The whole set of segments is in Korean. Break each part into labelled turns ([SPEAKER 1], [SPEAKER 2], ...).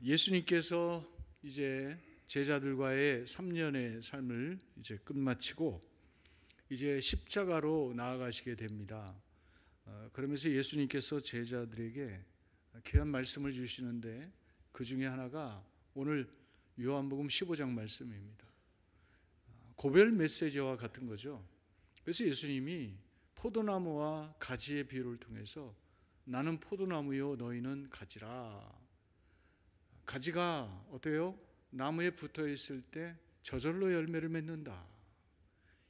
[SPEAKER 1] 예수님께서 이제 제자들과의 3년의 삶을 이제 끝마치고 이제 십자가로 나아가시게 됩니다. 그러면서 예수님께서 제자들에게 귀한 말씀을 주시는데 그 중에 하나가 오늘 요한복음 15장 말씀입니다. 고별 메시지와 같은 거죠. 그래서 예수님이 포도나무와 가지의 비유를 통해서 나는 포도나무요 너희는 가지라. 가지가 어때요? 나무에 붙어 있을 때 저절로 열매를 맺는다.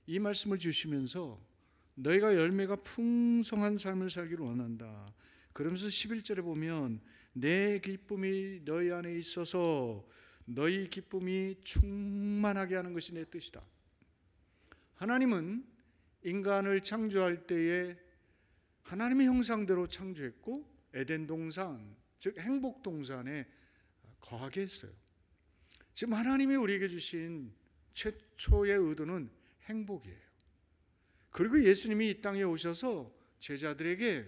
[SPEAKER 1] 이 말씀을 주시면서 너희가 열매가 풍성한 삶을 살기를 원한다. 그러면서 11절에 보면 내 기쁨이 너희 안에 있어서 너희 기쁨이 충만하게 하는 것이 내 뜻이다. 하나님은 인간을 창조할 때에 하나님의 형상대로 창조했고 에덴 동산, 즉 행복 동산에 거하게 했어요. 지금 하나님이 우리에게 주신 최초의 의도는 행복이에요. 그리고 예수님이 이 땅에 오셔서 제자들에게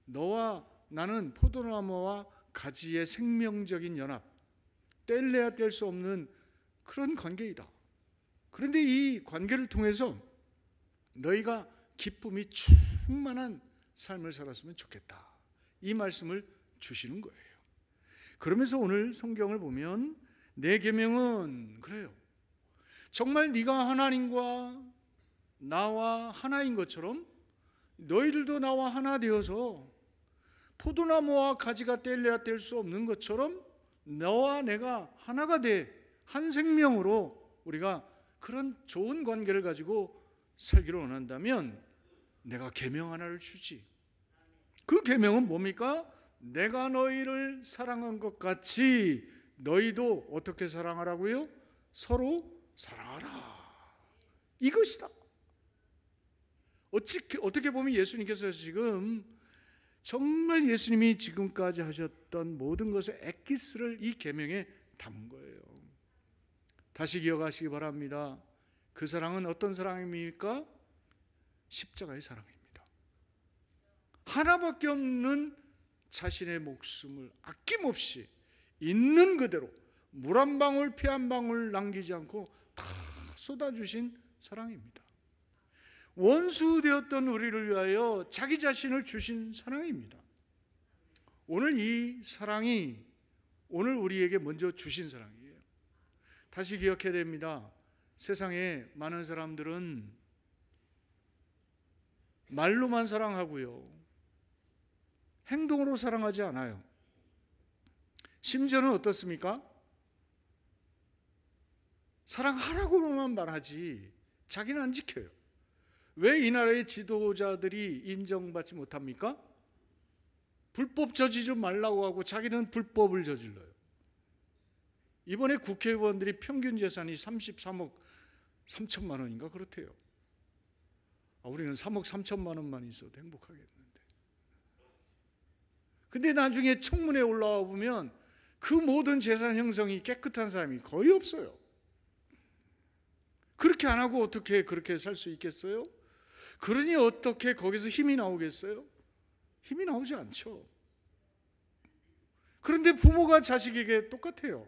[SPEAKER 1] 너와 나는 포도나무와 가지의 생명적인 연합, 뗄래야 뗄 수 없는 그런 관계이다. 그런데 이 관계를 통해서 너희가 기쁨이 충만한 삶을 살았으면 좋겠다. 이 말씀을 주시는 거예요. 그러면서 오늘 성경을 보면 내 계명은 그래요. 정말 네가 하나님과 나와 하나인 것처럼 너희들도 나와 하나 되어서 포도나무와 가지가 뗄래야 뗄 수 없는 것처럼 너와 내가 하나가 돼 한 생명으로 우리가 그런 좋은 관계를 가지고 살기를 원한다면 내가 계명 하나를 주지. 그 계명은 뭡니까? 내가 너희를 사랑한 것 같이 너희도 어떻게 사랑하라고요? 서로 사랑하라. 이것이다. 어떻게 보면 예수님께서 지금 정말 예수님이 지금까지 하셨던 모든 것의 엑기스를 이 계명에 담은 거예요. 다시 기억하시기 바랍니다. 그 사랑은 어떤 사랑입니까? 십자가의 사랑입니다. 하나밖에 없는 자신의 목숨을 아낌없이 있는 그대로 물 한 방울 피 한 방울 남기지 않고 다 쏟아주신 사랑입니다. 원수 되었던 우리를 위하여 자기 자신을 주신 사랑입니다. 오늘 이 사랑이 오늘 우리에게 먼저 주신 사랑이에요. 다시 기억해야 됩니다. 세상에 많은 사람들은 말로만 사랑하고요, 행동으로 사랑하지 않아요. 심지어는 어떻습니까? 사랑하라고만 말하지 자기는 안 지켜요. 왜 이 나라의 지도자들이 인정받지 못합니까? 불법 저지르지 말라고 하고 자기는 불법을 저질러요. 이번에 국회의원들이 평균 재산이 33억 3천만 원인가 그렇대요. 우리는 3억 3천만 원만 있어도 행복하겠는데. 근데 나중에 청문회에 올라와 보면 그 모든 재산 형성이 깨끗한 사람이 거의 없어요. 그렇게 안 하고 어떻게 그렇게 살 수 있겠어요? 그러니 어떻게 거기서 힘이 나오겠어요? 힘이 나오지 않죠. 그런데 부모가 자식에게 똑같아요.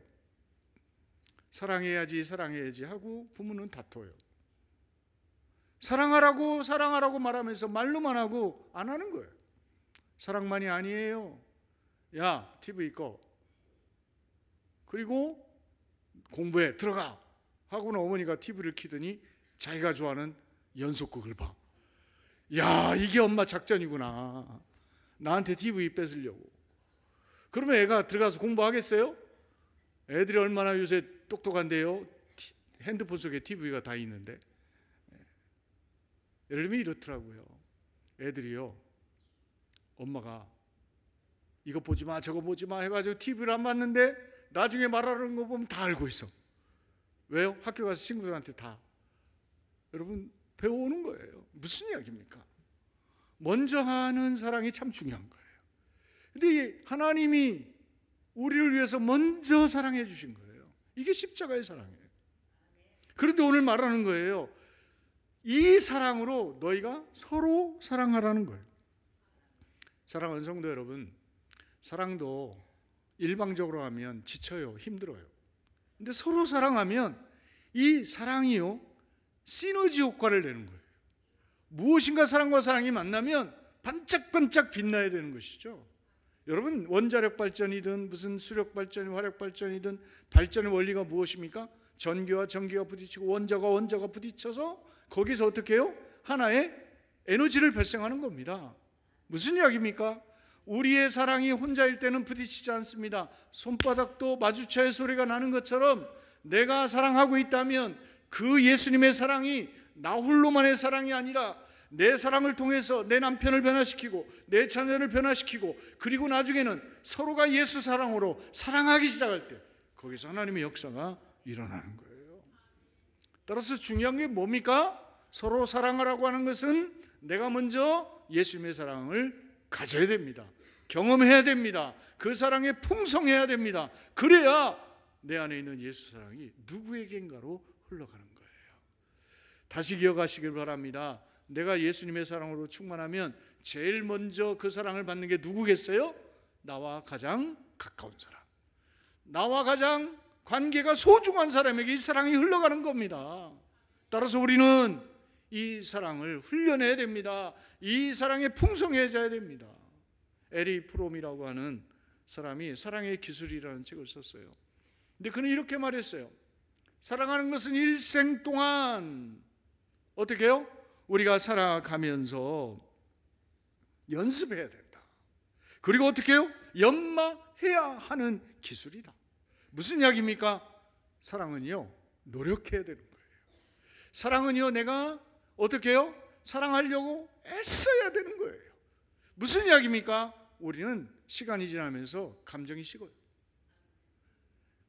[SPEAKER 1] 사랑해야지 하고 부모는 다퉈요. 사랑하라고 말하면서 말로만 하고 안 하는 거예요. 사랑만이 아니에요. 야, TV 꺼. 그리고 공부해 들어가 하고는 어머니가 TV를 켜더니 자기가 좋아하는 연속극을 봐. 야, 이게 엄마 작전이구나. 나한테 TV 뺏으려고. 그러면 애가 들어가서 공부하겠어요? 애들이 얼마나 요새 똑똑한데요. 핸드폰 속에 TV가 다 있는데. 예를 들면 이렇더라고요. 애들이요, 엄마가 이거 보지 마 저거 보지 마 해가지고 TV를 안 봤는데 나중에 말하는 거 보면 다 알고 있어. 왜요? 학교 가서 친구들한테 다 여러분 배워오는 거예요. 무슨 이야기입니까? 먼저 하는 사랑이 참 중요한 거예요. 근데 하나님이 우리를 위해서 먼저 사랑해 주신 거예요. 이게 십자가의 사랑이에요. 그런데 오늘 말하는 거예요. 이 사랑으로 너희가 서로 사랑하라는 거예요. 사랑하는 성도 여러분, 사랑도 일방적으로 하면 지쳐요. 힘들어요. 근데 서로 사랑하면 이 사랑이요, 시너지 효과를 내는 거예요. 무엇인가 사랑과 사랑이 만나면 반짝반짝 빛나야 되는 것이죠. 여러분, 원자력 발전이든 무슨 수력 발전, 화력 발전이든 발전의 원리가 무엇입니까? 전기와 전기가 부딪히고 원자가 부딪혀서 거기서 어떻게 해요? 하나의 에너지를 발생하는 겁니다. 무슨 이야기입니까? 우리의 사랑이 혼자일 때는 부딪히지 않습니다. 손바닥도 마주쳐야 소리가 나는 것처럼 내가 사랑하고 있다면 그 예수님의 사랑이 나 홀로만의 사랑이 아니라 내 사랑을 통해서 내 남편을 변화시키고 내 자녀를 변화시키고 그리고 나중에는 서로가 예수 사랑으로 사랑하기 시작할 때 거기서 하나님의 역사가 일어나는 거예요. 따라서 중요한 게 뭡니까? 서로 사랑하라고 하는 것은 내가 먼저 예수님의 사랑을 가져야 됩니다. 경험해야 됩니다. 그 사랑에 풍성해야 됩니다. 그래야 내 안에 있는 예수 사랑이 누구에겐가로 흘러가는 거예요. 다시 기억하시길 바랍니다. 내가 예수님의 사랑으로 충만하면 제일 먼저 그 사랑을 받는 게 누구겠어요? 나와 가장 가까운 사람, 나와 가장 관계가 소중한 사람에게 이 사랑이 흘러가는 겁니다. 따라서 우리는 이 사랑을 훈련해야 됩니다. 이 사랑에 풍성해져야 됩니다. 에리 프롬이라고 하는 사람이 사랑의 기술이라는 책을 썼어요. 근데 그는 이렇게 말했어요. 사랑하는 것은 일생 동안 어떻게 해요? 우리가 살아가면서 연습해야 된다. 그리고 어떻게 해요? 연마해야 하는 기술이다. 무슨 이야기입니까? 사랑은요, 노력해야 되는 거예요. 사랑은요, 내가 어떻게 해요? 사랑하려고 애써야 되는 거예요. 무슨 이야기입니까? 우리는 시간이 지나면서 감정이 식어요.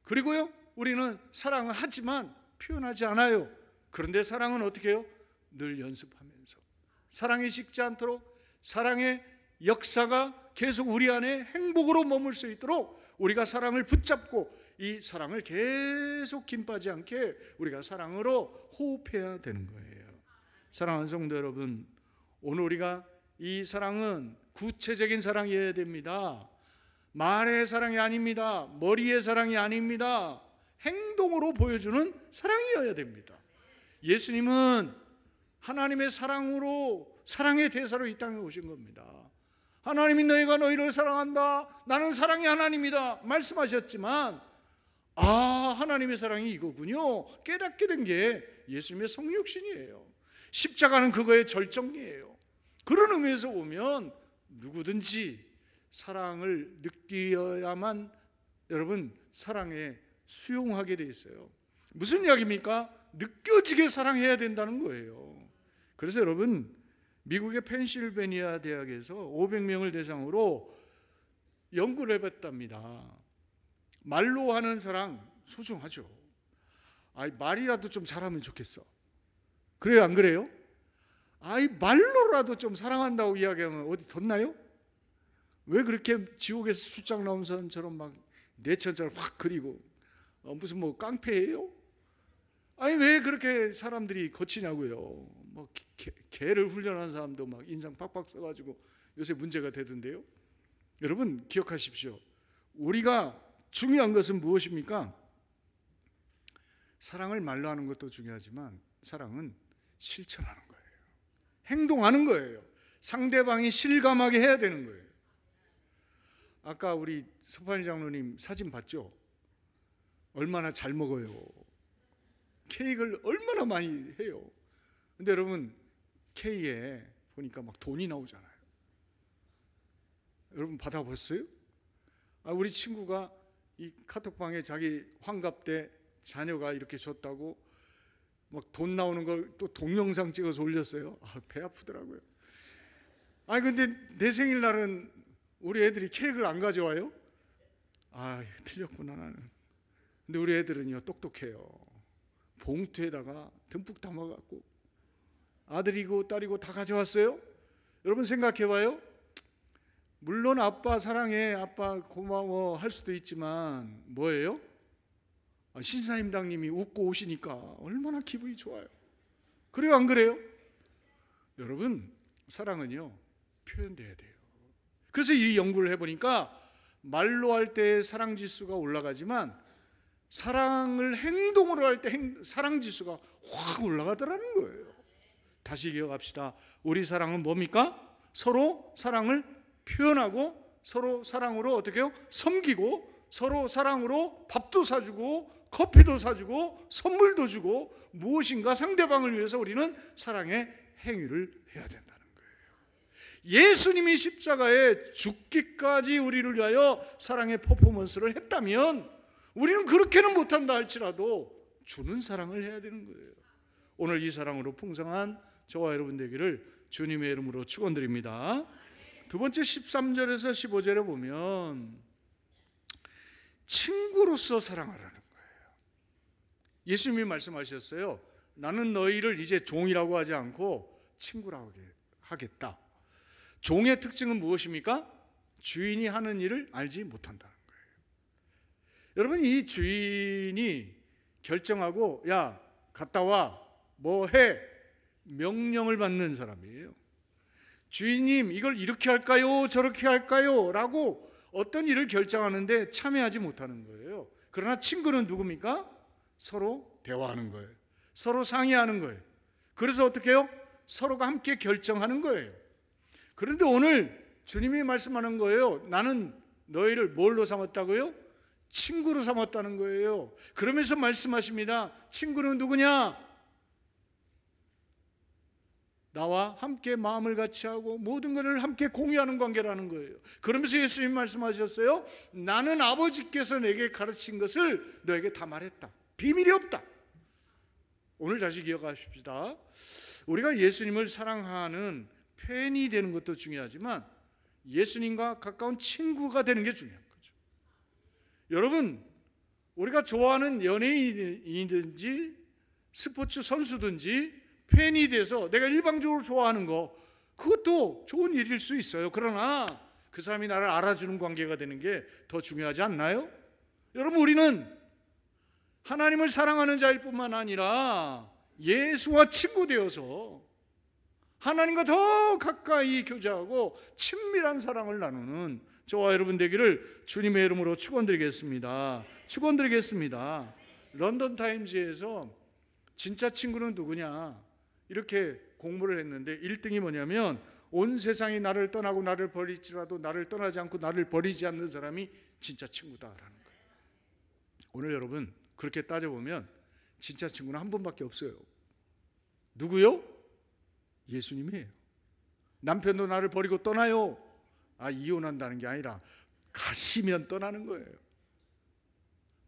[SPEAKER 1] 그리고요, 우리는 사랑을 하지만 표현하지 않아요. 그런데 사랑은 어떻게 해요? 늘 연습하면서 사랑이 식지 않도록 사랑의 역사가 계속 우리 안에 행복으로 머물 수 있도록 우리가 사랑을 붙잡고 이 사랑을 계속 김 빠지 않게 우리가 사랑으로 호흡해야 되는 거예요. 사랑하는 성도 여러분, 오늘 우리가 이 사랑은 구체적인 사랑이어야 됩니다. 말의 사랑이 아닙니다. 머리의 사랑이 아닙니다. 행동으로 보여주는 사랑이어야 됩니다. 예수님은 하나님의 사랑으로, 사랑의 대사로 이 땅에 오신 겁니다. 하나님이 너희가 너희를 사랑한다, 나는 사랑이 하나님이다 말씀하셨지만 하나님의 사랑이 이거군요 깨닫게 된 게 예수님의 성육신이에요. 십자가는 그거의 절정이에요. 그런 의미에서 보면 누구든지 사랑을 느끼어야만 여러분 사랑에 수용하게 돼 있어요. 무슨 이야기입니까? 느껴지게 사랑해야 된다는 거예요. 그래서 여러분, 미국의 펜실베니아 대학에서 500명을 대상으로 연구를 해봤답니다. 말로 하는 사랑 소중하죠. 말이라도 좀 잘하면 좋겠어. 그래요, 안 그래요? 말로라도 좀 사랑한다고 이야기하면 어디 덧나요? 왜 그렇게 지옥에서 출장 나온 사람처럼 막 내천처럼 확 그리고 무슨 뭐 깡패예요? 왜 그렇게 사람들이 거치냐고요. 뭐 개를 훈련한 사람도 막 인상 팍팍 써가지고 요새 문제가 되던데요. 여러분 기억하십시오. 우리가 중요한 것은 무엇입니까? 사랑을 말로 하는 것도 중요하지만 사랑은 실천하는 거예요. 행동하는 거예요. 상대방이 실감하게 해야 되는 거예요. 아까 우리 서판희 장로님 사진 봤죠? 얼마나 잘 먹어요. 케이크를 얼마나 많이 해요. 근데 여러분, 케이크에 보니까 막 돈이 나오잖아요. 여러분 받아봤어요? 우리 친구가 이 카톡방에 자기 환갑 때 자녀가 이렇게 줬다고 막 돈 나오는 걸 또 동영상 찍어서 올렸어요. 배 아프더라고요. 근데 내 생일날은 우리 애들이 케이크를 안 가져와요? 틀렸구나 나는. 근데 우리 애들은요 똑똑해요. 봉투에다가 듬뿍 담아갖고 아들이고 딸이고 다 가져왔어요. 여러분 생각해봐요. 물론 아빠 사랑해, 아빠 고마워 할 수도 있지만 뭐예요? 신사임당님이 웃고 오시니까 얼마나 기분이 좋아요. 그래요, 안 그래요? 여러분 사랑은요 표현돼야 돼요. 그래서 이 연구를 해보니까 말로 할 때 사랑 지수가 올라가지만 사랑을 행동으로 할 때 사랑 지수가 확 올라가더라는 거예요. 다시 기억합시다. 우리 사랑은 뭡니까? 서로 사랑을 표현하고 서로 사랑으로 어떻게 해요? 섬기고 서로 사랑으로 밥도 사주고 커피도 사주고 선물도 주고 무엇인가 상대방을 위해서 우리는 사랑의 행위를 해야 된다는 거예요. 예수님이 십자가에 죽기까지 우리를 위하여 사랑의 퍼포먼스를 했다면 우리는 그렇게는 못한다 할지라도 주는 사랑을 해야 되는 거예요. 오늘 이 사랑으로 풍성한 저와 여러분 되기를 주님의 이름으로 축원드립니다. 두 번째 13절에서 15절에 보면 친구로서 사랑하라는 거예요. 예수님이 말씀하셨어요. 나는 너희를 이제 종이라고 하지 않고 친구라고 하겠다. 종의 특징은 무엇입니까? 주인이 하는 일을 알지 못한다는 거예요. 여러분, 이 주인이 결정하고 야 갔다 와 뭐 해 명령을 받는 사람이에요. 주인님 이걸 이렇게 할까요 저렇게 할까요 라고 어떤 일을 결정하는데 참여하지 못하는 거예요. 그러나 친구는 누굽니까? 서로 대화하는 거예요. 서로 상의하는 거예요. 그래서 어떻게 해요? 서로가 함께 결정하는 거예요. 그런데 오늘 주님이 말씀하는 거예요. 나는 너희를 뭘로 삼았다고요? 친구로 삼았다는 거예요. 그러면서 말씀하십니다. 친구는 누구냐? 나와 함께 마음을 같이 하고 모든 것을 함께 공유하는 관계라는 거예요. 그러면서 예수님 말씀하셨어요. 나는 아버지께서 내게 가르친 것을 너에게 다 말했다. 비밀이 없다. 오늘 다시 기억하십시다. 우리가 예수님을 사랑하는 팬이 되는 것도 중요하지만 예수님과 가까운 친구가 되는 게 중요한 거죠. 여러분, 우리가 좋아하는 연예인이든지 스포츠 선수든지 팬이 돼서 내가 일방적으로 좋아하는 거, 그것도 좋은 일일 수 있어요. 그러나 그 사람이 나를 알아주는 관계가 되는 게 더 중요하지 않나요? 여러분, 우리는 하나님을 사랑하는 자일 뿐만 아니라 예수와 친구 되어서 하나님과 더 가까이 교제하고 친밀한 사랑을 나누는 저와 여러분 되기를 주님의 이름으로 축원드리겠습니다. 축원드리겠습니다. 런던 타임즈에서 진짜 친구는 누구냐 이렇게 공부를 했는데 1등이 뭐냐면 온 세상이 나를 떠나고 나를 버릴지라도 나를 떠나지 않고 나를 버리지 않는 사람이 진짜 친구다라는 거예요. 오늘 여러분 그렇게 따져보면 진짜 친구는 한 분밖에 없어요. 누구요? 예수님이에요. 남편도 나를 버리고 떠나요. 이혼한다는 게 아니라 가시면 떠나는 거예요.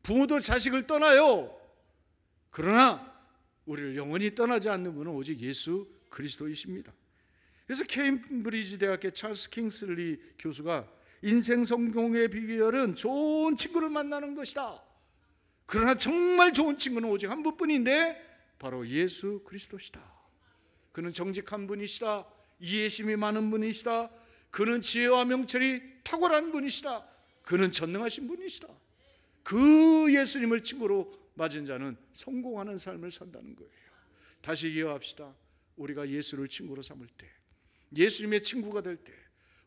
[SPEAKER 1] 부모도 자식을 떠나요. 그러나 우리를 영원히 떠나지 않는 분은 오직 예수 그리스도이십니다. 그래서 케임브리지 대학의 찰스 킹슬리 교수가 인생 성공의 비결은 좋은 친구를 만나는 것이다. 그러나 정말 좋은 친구는 오직 한 분뿐인데 바로 예수 그리스도시다. 그는 정직한 분이시다. 이해심이 많은 분이시다. 그는 지혜와 명철이 탁월한 분이시다. 그는 전능하신 분이시다. 그 예수님을 친구로 맞은 자는 성공하는 삶을 산다는 거예요. 다시 기억합시다. 우리가 예수를 친구로 삼을 때, 예수님의 친구가 될 때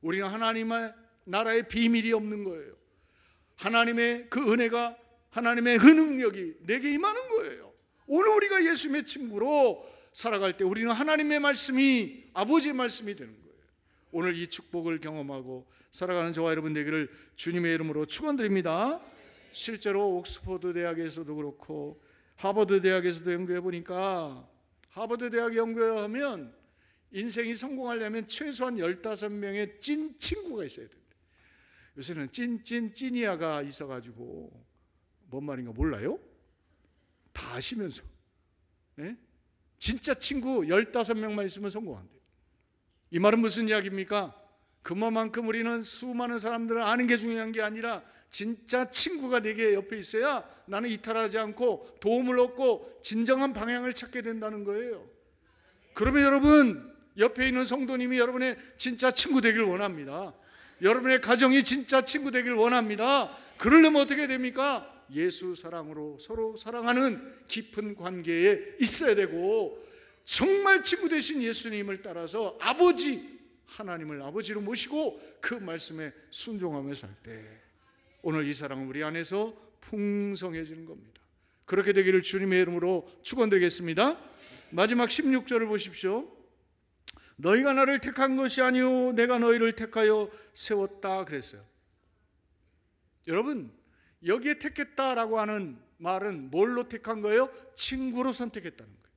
[SPEAKER 1] 우리는 하나님의 나라의 비밀이 없는 거예요. 하나님의 그 은혜가, 하나님의 그 능력이 내게 임하는 거예요. 오늘 우리가 예수님의 친구로 살아갈 때 우리는 하나님의 말씀이 아버지의 말씀이 되는 거예요. 오늘 이 축복을 경험하고 살아가는 저와 여러분 되기를 주님의 이름으로 축원드립니다. 실제로 옥스퍼드 대학에서도 그렇고 하버드 대학에서도 연구해 보니까 하버드 대학 연구하면 인생이 성공하려면 최소한 15명의 찐 친구가 있어야 된다. 요새는 찐이야가 있어가지고 뭔 말인가 몰라요? 다 아시면서 진짜 친구 15명만 있으면 성공한대요. 이 말은 무슨 이야기입니까? 그만큼 우리는 수많은 사람들을 아는 게 중요한 게 아니라 진짜 친구가 내게 옆에 있어야 나는 이탈하지 않고 도움을 얻고 진정한 방향을 찾게 된다는 거예요. 그러면 여러분 옆에 있는 성도님이 여러분의 진짜 친구 되길 원합니다. 여러분의 가정이 진짜 친구 되길 원합니다. 그러려면 어떻게 됩니까? 예수 사랑으로 서로 사랑하는 깊은 관계에 있어야 되고 정말 친구 되신 예수님을 따라서 아버지 하나님을 아버지로 모시고 그 말씀에 순종하며 살 때 오늘 이 사랑은 우리 안에서 풍성해지는 겁니다. 그렇게 되기를 주님의 이름으로 축원드리겠습니다. 마지막 16절을 보십시오. 너희가 나를 택한 것이 아니요 내가 너희를 택하여 세웠다 그랬어요. 여러분, 여기에 택했다라고 하는 말은 뭘로 택한 거예요? 친구로 선택했다는 거예요.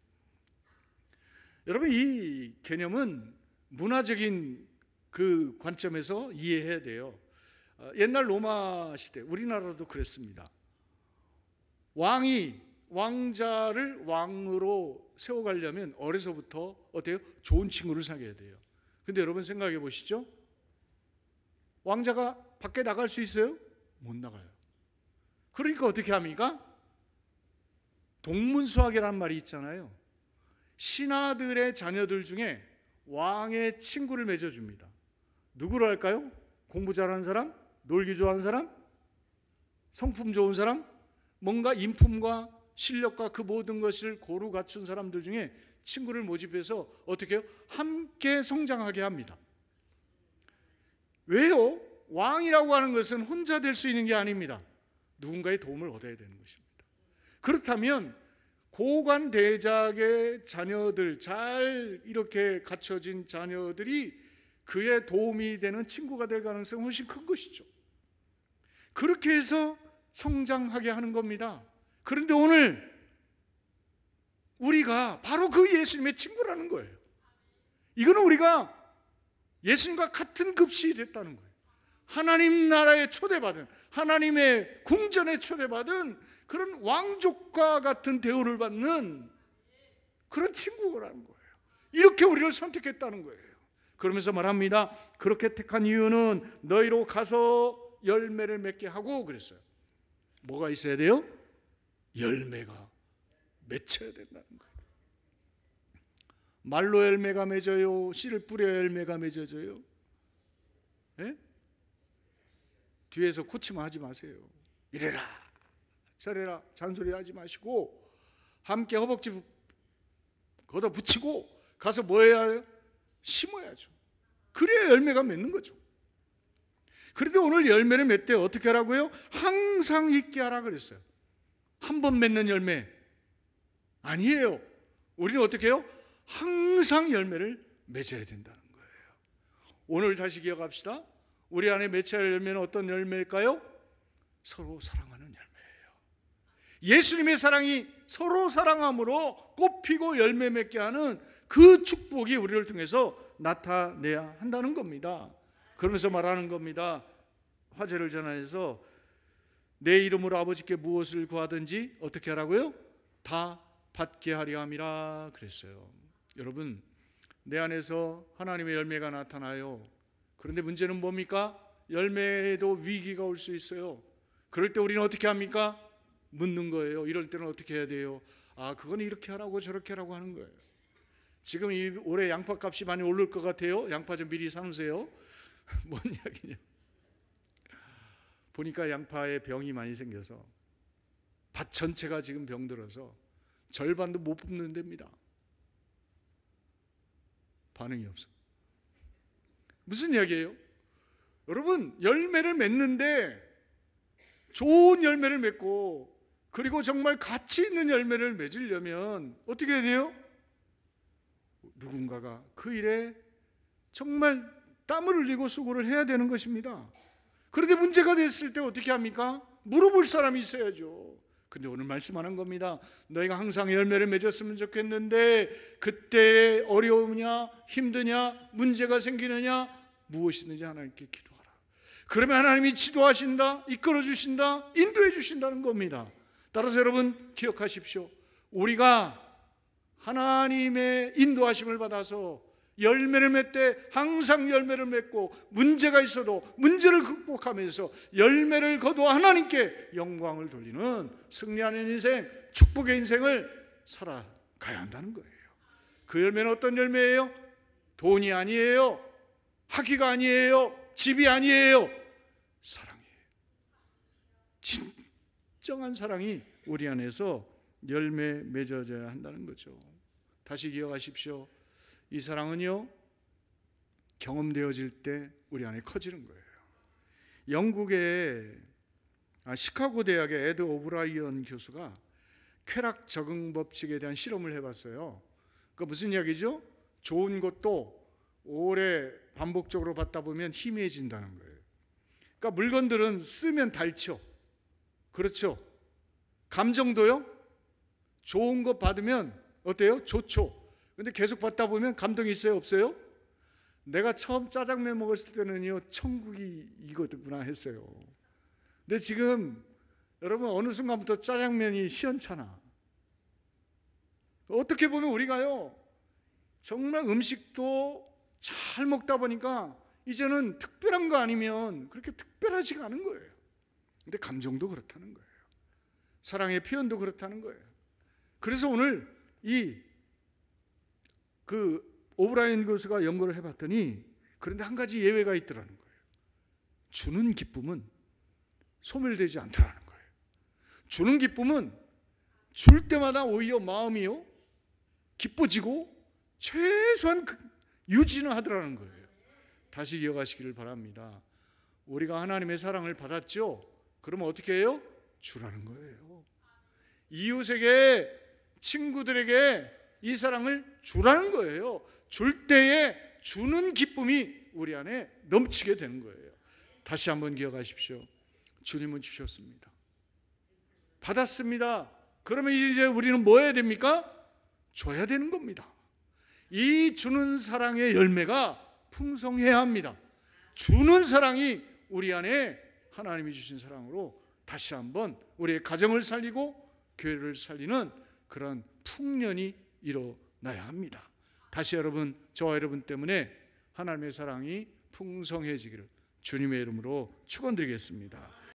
[SPEAKER 1] 여러분, 이 개념은 문화적인 그 관점에서 이해해야 돼요. 옛날 로마 시대, 우리나라도 그랬습니다. 왕자를 왕으로 세워가려면 어려서부터 어때요? 좋은 친구를 사귀어야 돼요. 근데 여러분 생각해 보시죠. 왕자가 밖에 나갈 수 있어요? 못 나가요. 그러니까 어떻게 합니까? 동문수학이라는 말이 있잖아요. 신하들의 자녀들 중에 왕의 친구를 맺어줍니다. 누구로 할까요? 공부 잘하는 사람? 놀기 좋아하는 사람? 성품 좋은 사람? 뭔가 인품과 실력과 그 모든 것을 고루 갖춘 사람들 중에 친구를 모집해서 어떻게 해요? 함께 성장하게 합니다. 왜요? 왕이라고 하는 것은 혼자 될 수 있는 게 아닙니다. 누군가의 도움을 얻어야 되는 것입니다. 그렇다면 고관대작의 자녀들, 잘 이렇게 갖춰진 자녀들이 그의 도움이 되는 친구가 될 가능성이 훨씬 큰 것이죠. 그렇게 해서 성장하게 하는 겁니다. 그런데 오늘 우리가 바로 그 예수님의 친구라는 거예요. 이거는 우리가 예수님과 같은 급식이 됐다는 거예요. 하나님 나라에 초대받은, 하나님의 궁전에 초대받은 그런 왕족과 같은 대우를 받는 그런 친구라는 거예요. 이렇게 우리를 선택했다는 거예요. 그러면서 말합니다. 그렇게 택한 이유는 너희로 가서 열매를 맺게 하고 그랬어요. 뭐가 있어야 돼요? 열매가 맺혀야 된다는 거예요. 말로 열매가 맺어요? 씨를 뿌려야 열매가 맺어져요? 예? 뒤에서 코치만 하지 마세요. 이래라 저래라 잔소리 하지 마시고 함께 허벅지 걷어 붙이고 가서 뭐 해야 해요? 심어야죠. 그래야 열매가 맺는 거죠. 그런데 오늘 열매를 맺되 어떻게 하라고요? 항상 있게 하라 그랬어요. 한 번 맺는 열매 아니에요. 우리는 어떻게 해요? 항상 열매를 맺어야 된다는 거예요. 오늘 다시 기억합시다. 우리 안에 맺혀야 할 열매는 어떤 열매일까요? 서로 사랑하는 열매예요. 예수님의 사랑이 서로 사랑함으로 꽃피고 열매 맺게 하는 그 축복이 우리를 통해서 나타내야 한다는 겁니다. 그러면서 말하는 겁니다. 화제를 전하여서 내 이름으로 아버지께 무엇을 구하든지 어떻게 하라고요? 다 받게 하려 함이라 그랬어요. 여러분, 내 안에서 하나님의 열매가 나타나요. 그런데 문제는 뭡니까? 열매에도 위기가 올 수 있어요. 그럴 때 우리는 어떻게 합니까? 묻는 거예요. 이럴 때는 어떻게 해야 돼요? 아, 그건 이렇게 하라고 저렇게 하라고 하는 거예요. 지금 올해 양파값이 많이 오를 것 같아요. 양파 좀 미리 사놓으세요. 뭔 이야기냐? 보니까 양파에 병이 많이 생겨서 밭 전체가 지금 병들어서 절반도 못 뽑는 데입니다. 반응이 없어. 무슨 이야기예요? 여러분, 열매를 맺는데 좋은 열매를 맺고 그리고 정말 가치 있는 열매를 맺으려면 어떻게 해야 돼요? 누군가가 그 일에 정말 땀을 흘리고 수고를 해야 되는 것입니다. 그런데 문제가 됐을 때 어떻게 합니까? 물어볼 사람이 있어야죠. 근데 오늘 말씀하는 겁니다. 너희가 항상 열매를 맺었으면 좋겠는데 그때 어려우냐 힘드냐 문제가 생기느냐 무엇이든지 하나님께 기도하라. 그러면 하나님이 지도하신다, 이끌어 주신다, 인도해 주신다는 겁니다. 따라서 여러분 기억하십시오. 우리가 하나님의 인도하심을 받아서 열매를 맺되 항상 열매를 맺고 문제가 있어도 문제를 극복하면서 열매를 거두어 하나님께 영광을 돌리는 승리하는 인생, 축복의 인생을 살아가야 한다는 거예요. 그 열매는 어떤 열매예요? 돈이 아니에요. 학위가 아니에요. 집이 아니에요. 사랑이에요. 진정한 사랑이 우리 안에서 열매 맺어져야 한다는 거죠. 다시 기억하십시오. 이 사랑은요, 경험되어질 때 우리 안에 커지는 거예요. 영국에 시카고 대학의 에드 오브라이언 교수가 쾌락 적응 법칙에 대한 실험을 해봤어요. 그 무슨 이야기죠? 좋은 것도 오래 반복적으로 받다 보면 희미해진다는 거예요. 그러니까 물건들은 쓰면 닳죠. 그렇죠? 감정도요? 좋은 거 받으면 어때요? 좋죠. 근데 계속 받다 보면 감동이 있어요? 없어요? 내가 처음 짜장면 먹었을 때는요, 천국이 이거구나 했어요. 근데 지금 여러분 어느 순간부터 짜장면이 시원찮아. 어떻게 보면 우리가요, 정말 음식도 잘 먹다 보니까 이제는 특별한 거 아니면 그렇게 특별하지가 않은 거예요. 근데 감정도 그렇다는 거예요. 사랑의 표현도 그렇다는 거예요. 그래서 오늘 오브라이언 교수가 연구를 해봤더니, 그런데 한 가지 예외가 있더라는 거예요. 주는 기쁨은 소멸되지 않더라는 거예요. 주는 기쁨은 줄 때마다 오히려 마음이요, 기뻐지고 최소한 유지는 하더라는 거예요. 다시 기억하시기를 바랍니다. 우리가 하나님의 사랑을 받았죠? 그러면 어떻게 해요? 주라는 거예요. 이웃에게, 친구들에게 이 사랑을 주라는 거예요. 줄 때에 주는 기쁨이 우리 안에 넘치게 되는 거예요. 다시 한번 기억하십시오. 주님은 주셨습니다. 받았습니다. 그러면 이제 우리는 뭐 해야 됩니까? 줘야 되는 겁니다. 이 주는 사랑의 열매가 풍성해야 합니다. 주는 사랑이 우리 안에 하나님이 주신 사랑으로 다시 한번 우리의 가정을 살리고 교회를 살리는 그런 풍년이 일어나야 합니다. 다시 여러분, 저와 여러분 때문에 하나님의 사랑이 풍성해지기를 주님의 이름으로 축원드리겠습니다.